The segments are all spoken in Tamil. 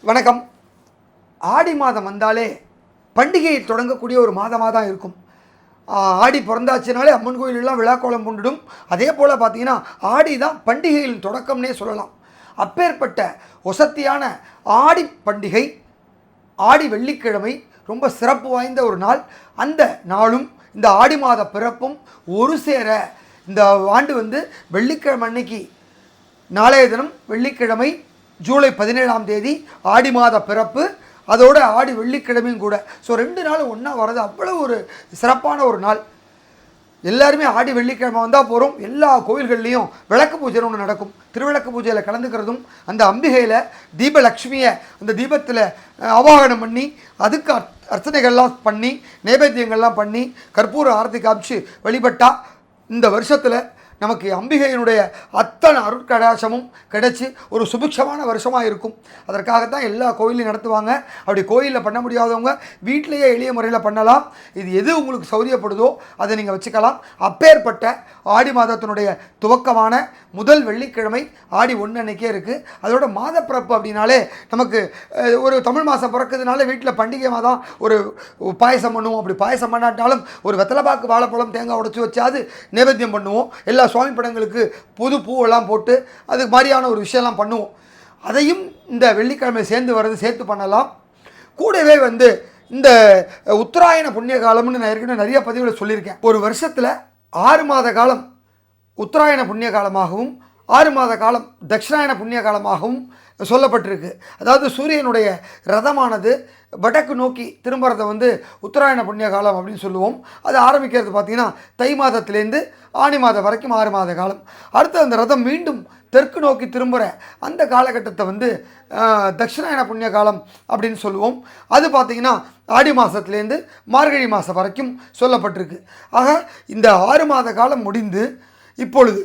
வணக்கம். ஆடி மாதம் வந்தாலே பண்டிகை தொடங்கக்கூடிய ஒரு மாதமாக தான் இருக்கும். ஆடி பிறந்தாச்சுனாலே அம்மன் கோயிலெல்லாம் விழாக்கோலம் பூண்டிடும். அதே போல் பார்த்திங்கன்னா ஆடி தான் பண்டிகைகளின் தொடக்கம்னே சொல்லலாம். அப்பேற்பட்ட ஒசத்தியான ஆடி பண்டிகை ஆடி வெள்ளிக்கிழமை ரொம்ப சிறப்பு வாய்ந்த ஒரு நாள். அந்த நாளும் இந்த ஆடி மாத பிறப்பும் ஒரு சேர இந்த ஆண்டு வெள்ளிக்கிழமை அன்னைக்கு, நாளைய தினம் வெள்ளிக்கிழமை ஜூலை 17ஆம் தேதி ஆடி மாத பிறப்பு, அதோட ஆடி வெள்ளிக்கிழமையும் கூட. ஸோ 2 நாள் ஒன்றா வர்றது அவ்வளோ ஒரு சிறப்பான ஒரு நாள். எல்லாருமே ஆடி வெள்ளிக்கிழமை வந்தால் போகிறோம். எல்லா கோயில்கள்லேயும் விளக்கு பூஜை ஒன்று நடக்கும். திருவிளக்கு பூஜையில் கலந்துக்கிறதும், அந்த அம்பிகையில் தீபலக்ஷ்மியை அந்த தீபத்தில் ஆவாகனம் பண்ணி அதுக்கு அர்ச்சனைகள்லாம் பண்ணி நைவேத்தியங்கள்லாம் பண்ணி கற்பூர ஆரத்தி காமிச்சு வழிபட்டால் இந்த வருஷத்தில் நமக்கு அம்பிகையினுடைய அத்தனை அருட்கடாசமும் கிடைச்சி ஒரு சுபிக்ஷமான வருஷமாக இருக்கும். அதற்காகத்தான் எல்லா கோயிலையும் நடத்துவாங்க. அப்படி கோயிலில் பண்ண முடியாதவங்க வீட்டிலேயே எளிய முறையில் பண்ணலாம். இது எது உங்களுக்கு சௌரியப்படுதோ அதை நீங்கள் வச்சுக்கலாம். அப்பேற்பட்ட ஆடி மாதத்தினுடைய துவக்கமான முதல் வெள்ளிக்கிழமை ஆடி 1 அன்னைக்கே இருக்குது. அதோட மாத பிறப்பு அப்படின்னாலே நமக்கு ஒரு தமிழ் மாதம் பிறக்கிறதுனால வீட்டில் பண்டிகை மாதம் ஒரு பாயசம் பண்ணுவோம். அப்படி பாயசம் பண்ணாட்டாலும் ஒரு வெத்தலைப்பாக்கு வாழைப்பழம் தேங்காய் உடைச்சி வச்சாது நைவேத்தியம் பண்ணுவோம். எல்லா சுவாமி படங்களுக்கு புது பூவெல்லாம் போட்டு அது மாதிரியான ஒரு விஷயம்லாம் பண்ணுவோம். அதையும் இந்த வெள்ளிக்கிழமை சேர்த்து பண்ணலாம். கூடவே இந்த உத்தராயண புண்ணிய காலம்னு நான் ஏற்கனவே நிறைய பதிவுகளை சொல்லியிருக்கேன். ஒரு வருஷத்தில் 6 மாத காலம் உத்தராயண புண்ணிய காலமாகவும் 6 மாத காலம் தட்சிணாயன புண்ணிய காலமாகவும் சொல்லப்பட்டிருக்கு. அதாவது சூரியனுடைய ரதமானது வடக்கு நோக்கி திரும்புறதை உத்தராயண புண்ணிய காலம் அப்படின்னு சொல்லுவோம். அது ஆரம்பிக்கிறது பார்த்திங்கன்னா தை மாதத்துலேருந்து ஆனி மாதம் வரைக்கும் 6 மாத காலம். அடுத்து அந்த ரதம் மீண்டும் தெற்கு நோக்கி திரும்புகிற அந்த காலகட்டத்தை தட்சிணாயன புண்ணிய காலம் அப்படின்னு சொல்லுவோம். அது பார்த்திங்கன்னா ஆடி மாதத்துலேருந்து மார்கழி மாதம் வரைக்கும் சொல்லப்பட்டிருக்கு. ஆக இந்த 6 மாத காலம் முடிந்து இப்பொழுது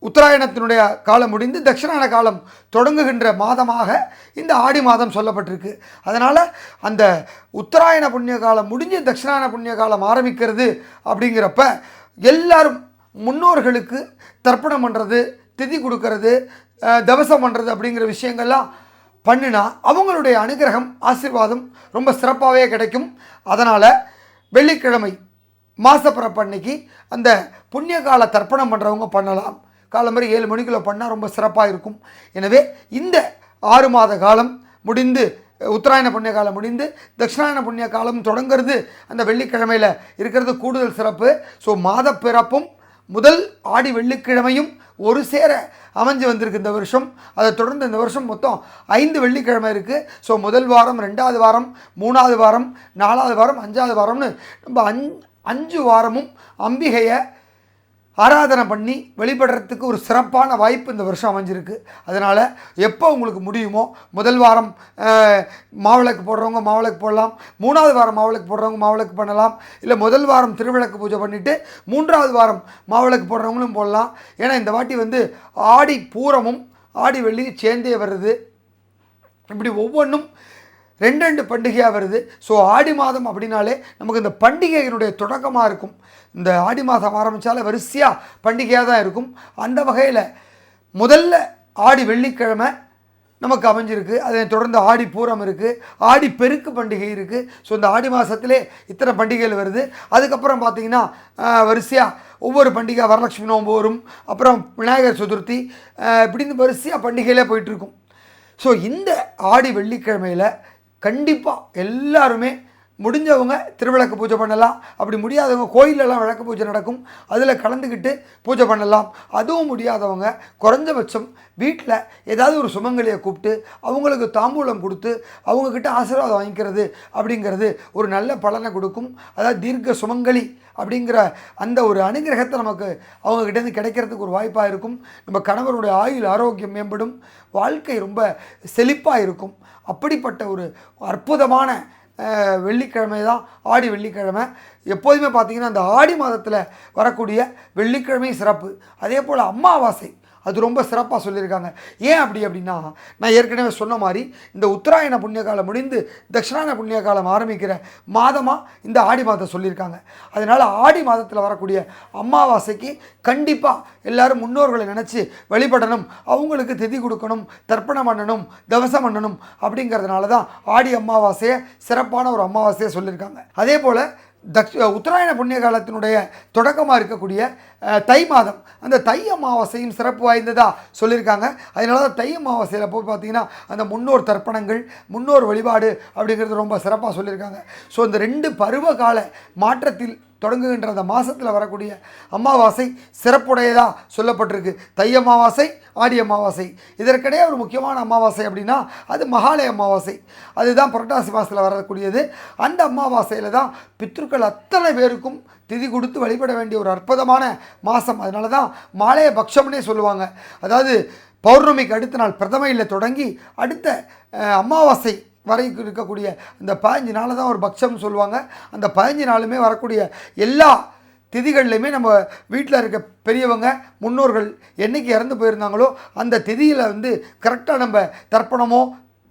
உத்தராயணத்தினுடைய காலம் முடிந்து தட்சிணாயன காலம் தொடங்குகின்ற மாதமாக இந்த ஆடி மாதம் சொல்லப்பட்டிருக்கு. அதனால் அந்த உத்தராயண புண்ணிய காலம் முடிஞ்சு தட்சிணாயன புண்ணிய காலம் ஆரம்பிக்கிறது அப்படிங்கிறப்ப எல்லாரும் முன்னோர்களுக்கு தர்ப்பணம் பண்ணுறது, திதி கொடுக்கறது, தவசம் பண்ணுறது அப்படிங்கிற விஷயங்கள்லாம் பண்ணினா அவங்களுடைய அனுகிரகம் ஆசீர்வாதம் ரொம்ப சிறப்பாகவே கிடைக்கும். அதனால் வெள்ளிக்கிழமை மாசப்பிறப்பு அன்னைக்கு அந்த புண்ணிய கால தர்ப்பணம் பண்ணுறவங்க பண்ணலாம். காலம்பரி 7 மணிக்குள்ளே பண்ணால் ரொம்ப சிறப்பாக இருக்கும். எனவே இந்த 6 மாத காலம் முடிந்து உத்தராயண புண்ணிய காலம் முடிந்து தட்சிணாயன புண்ணிய காலம் தொடங்கிறது அந்த வெள்ளிக்கிழமையில் இருக்கிறது கூடுதல் சிறப்பு. ஸோ மாத பிறப்பும் முதல் ஆடி வெள்ளிக்கிழமையும் ஒரு சேர அமைஞ்சு வந்திருக்கு இந்த வருஷம். அதை தொடர்ந்து இந்த வருஷம் மொத்தம் 5 வெள்ளிக்கிழமை இருக்குது. ஸோ முதல் வாரம், 2வது வாரம், 3வது வாரம், 4வது வாரம், 5வது வாரம்னு நம்ம 5 வாரமும் அம்பிகையை ஆராதனை பண்ணி வழிபடுறதுக்கு ஒரு சிறப்பான வாய்ப்பு இந்த வருஷம் அமைஞ்சிருக்கு. அதனால் எப்போ உங்களுக்கு முடியுமோ முதல் வாரம் மாவிளக்கு போடுறவங்க மாவிளக்கு போடலாம், 3வது வாரம் மாவிளக்கு போடுறவங்க மாவிளக்கு பண்ணலாம், இல்லை முதல் வாரம் திருவிளக்கு பூஜை பண்ணிவிட்டு 3வது வாரம் மாவிளக்கு போடுறவங்களும் போடலாம். ஏன்னா இந்த வாட்டி ஆடி பூரமும் ஆடி வெள்ளியும் சேர்ந்தே வருது. இப்படி ஒவ்வொன்றும் 2 பண்டிகையாக வருது. ஸோ ஆடி மாதம் அப்படின்னாலே நமக்கு இந்த பண்டிகையினுடைய தொடக்கமாக இருக்கும். இந்த ஆடி மாதம் ஆரம்பித்தாலே வரிசையாக பண்டிகையாக தான் இருக்கும். அந்த வகையில் முதல்ல ஆடி வெள்ளிக்கிழமை நமக்கு அமைஞ்சிருக்கு. அதை தொடர்ந்து ஆடி பூரம் இருக்குது, ஆடி பெருக்கு பண்டிகை இருக்குது. ஸோ இந்த ஆடி மாதத்திலே இத்தனை பண்டிகைகள் வருது. அதுக்கப்புறம் பார்த்திங்கன்னா வரிசையாக ஒவ்வொரு பண்டிகை, வரலட்சுமி நோன்பு வரும், அப்புறம் விநாயகர் சதுர்த்தி, இப்படின்னு வரிசையாக பண்டிகையிலே போயிட்டுருக்கும். ஸோ இந்த ஆடி வெள்ளிக்கிழமையில் கண்டிப்பாக எல்லாருமே முடிஞ்சவங்க திருவிளக்கு பூஜை பண்ணலாம். அப்படி முடியாதவங்க கோயிலெல்லாம் விளக்கு பூஜை நடக்கும், அதில் கலந்துக்கிட்டு பூஜை பண்ணலாம். அதுவும் முடியாதவங்க குறைஞ்சபட்சம் வீட்டில் ஏதாவது ஒரு சுமங்கலியை கூப்பிட்டு அவங்களுக்கு தாம்பூலம் கொடுத்து அவங்கக்கிட்ட ஆசீர்வாதம் வாங்கிக்கிறது அப்படிங்கிறது ஒரு நல்ல பலனை கொடுக்கும். அதாவது தீர்க்க சுமங்கலி அப்படிங்கிற அந்த ஒரு அனுகிரகத்தை நமக்கு அவங்கக்கிட்டேருந்து கிடைக்கிறதுக்கு ஒரு வாய்ப்பாக இருக்கும். நம்ம கணவருடைய ஆயுள் ஆரோக்கியம் மேம்படும், வாழ்க்கை ரொம்ப செழிப்பாக இருக்கும். அப்படிப்பட்ட ஒரு அற்புதமான வெள்ளிக்கிழமை தான் ஆடி வெள்ளிக்கிழமை. எப்போதுமே பார்த்திங்கன்னா அந்த ஆடி மாதத்தில் வரக்கூடிய வெள்ளிக்கிழமை சிறப்பு. அதே போல் அமாவாசை, அது ரொம்ப சிறப்பாக சொல்லியிருக்காங்க. ஏன் அப்படின்னா நான் ஏற்கனவே சொன்ன மாதிரி இந்த உத்தராயண புண்ணிய காலம் முடிந்து தட்சிணாயன புண்ணிய காலம் ஆரம்பிக்கிற மாதமாக இந்த ஆடி மாதம் சொல்லியிருக்காங்க. அதனால் ஆடி மாதத்தில் வரக்கூடிய அமாவாசைக்கு கண்டிப்பாக எல்லாரும் முன்னோர்களை நினச்சி வழிபடணும், அவங்களுக்கு திதி கொடுக்கணும், தர்ப்பணம் பண்ணணும், தவசம் பண்ணணும். அப்படிங்கிறதுனால தான் ஆடி அமாவாசையை சிறப்பான ஒரு அமாவாசையை சொல்லியிருக்காங்க. அதே போல் உத்தராயண புண்ணிய காலத்தினுடைய தொடக்கமாக இருக்கக்கூடிய தை மாதம், அந்த தை அமாவாசையும் சிறப்பு வாய்ந்ததாக சொல்லியிருக்காங்க. அதனால தான் தை அமாவாசையில் போய் பார்த்திங்கன்னா அந்த முன்னோர் தர்ப்பணங்கள், முன்னோர் வழிபாடு அப்படிங்கிறது ரொம்ப சிறப்பாக சொல்லியிருக்காங்க. ஸோ இந்த 2 பருவ கால மாற்றத்தில் தொடங்குகின்ற அந்த மாதத்தில் வரக்கூடிய அமாவாசை சிறப்புடையதாக சொல்லப்பட்டிருக்கு. தை அமாவாசை, ஆடி அமாவாசை. இதற்கிடையே ஒரு முக்கியமான அமாவாசை அப்படின்னா அது மகாலய அமாவாசை. அதுதான் புரட்டாசி மாதத்தில் வரக்கூடியது. அந்த அமாவாசையில் தான் பித்ருக்கள் அத்தனை பேருக்கும் திதி கொடுத்து வழிபட வேண்டிய ஒரு அற்புதமான மாதம். அதனால தான் மாலைய பட்சம்னே சொல்லுவாங்க. அதாவது பௌர்ணமிக்கு அடுத்த நாள் பிரதமையில் தொடங்கி அடுத்த அமாவாசை வரைக்கும் இருக்கக்கூடிய இந்த 15 நாளை தான் ஒரு பட்சம்னு சொல்லுவாங்க. அந்த 15 நாளுமே வரக்கூடிய எல்லா திதிகள்லையுமே நம்ம வீட்டில் இருக்க பெரியவங்க முன்னோர்கள் என்றைக்கு இறந்து போயிருந்தாங்களோ அந்த திதியில் கரெக்டாக நம்ம தர்ப்பணமோ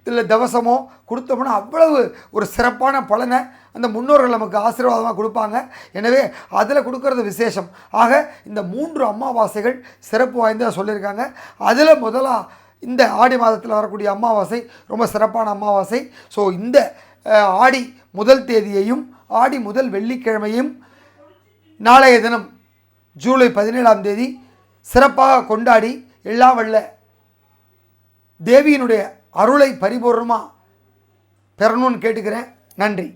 இல்லை தவசமோ கொடுத்தோம்னா அவ்வளவு ஒரு சிறப்பான பலனை அந்த முன்னோர்கள் நமக்கு ஆசீர்வாதமாக கொடுப்பாங்க. எனவே அதில் கொடுக்கறது விசேஷம். ஆக இந்த 3 அமாவாசைகள் சிறப்பு வாய்ந்ததாக சொல்லியிருக்காங்க. அதில் முதலாக இந்த ஆடி மாதத்தில் வரக்கூடிய அமாவாசை ரொம்ப சிறப்பான அமாவாசை. ஸோ இந்த ஆடி முதல் தேதியையும் ஆடி முதல் வெள்ளிக்கிழமையும் நாளைய தினம் ஜூலை 17ஆம் தேதி சிறப்பாக கொண்டாடி எல்லாம் வல்ல தேவியினுடைய அருளை பரிபூர்ணமாக பெறணும்னு கேட்டுக்கிறேன். நன்றி.